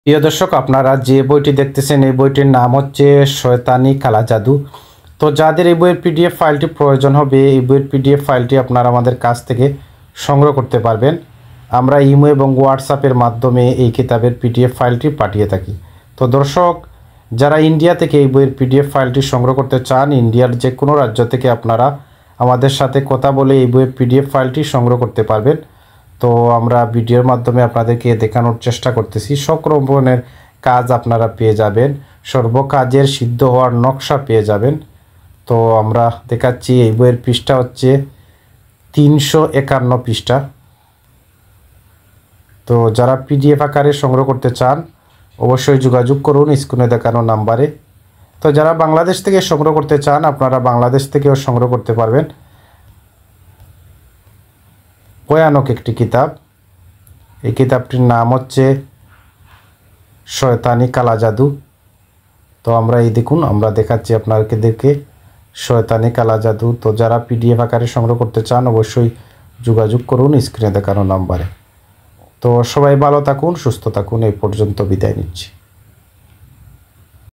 প্রিয় দর্শক, আপনারা যে বইটি দেখতেছেন এই বইটির নাম হচ্ছে শয়তানি কালা জাদু। তো যাদের এই বইয়ের পিডিএফ ফাইলটি প্রয়োজন হবে, এই বইয়ের পিডিএফ ফাইলটি আপনারা আমাদের কাছ থেকে সংগ্রহ করতে পারবেন। আমরা ইমো এবং হোয়াটসঅ্যাপের মাধ্যমে এই কিতাবের পিডিএফ ফাইলটি পাঠিয়ে থাকি। তো দর্শক, যারা ইন্ডিয়া থেকে এই বইয়ের পিডিএফ ফাইলটি সংগ্রহ করতে চান, ইন্ডিয়ার যে কোনো রাজ্য থেকে আপনারা আমাদের সাথে কথা বলে এই বইয়ের পিডিএফ ফাইলটি সংগ্রহ করতে পারবেন। তো আমরা ভিডিওর মাধ্যমে আপনাদেরকে দেখানোর চেষ্টা করতেছি সব রকমের কাজ আপনারা পেয়ে যাবেন, সর্বকাজের সিদ্ধ হওয়ার নকশা পেয়ে যাবেন। তো আমরা দেখাচ্ছি এই বইয়ের পৃষ্ঠা হচ্ছে 351 পৃষ্ঠা। তো যারা পিডিএফ আকারে সংগ্রহ করতে চান অবশ্যই যোগাযোগ করুন স্ক্রিনে দেখানো নাম্বারে। তো যারা বাংলাদেশ থেকে সংগ্রহ করতে চান আপনারা বাংলাদেশ থেকেও সংগ্রহ করতে পারবেন। ভয়ানক একটি কিতাব, এই কিতাবটির নাম হচ্ছে শয়তানি কালা জাদু। তো আমরা এই দেখুন, আমরা দেখাচ্ছি আপনাদেরকে শয়তানি কালা জাদু। তো যারা পিডিএফ আকারে সংগ্রহ করতে চান অবশ্যই যোগাযোগ করুন স্ক্রিনে দেখানো নাম্বারে। তো সবাই ভালো থাকুন, সুস্থ থাকুন, এই পর্যন্ত বিদায় নিচ্ছি।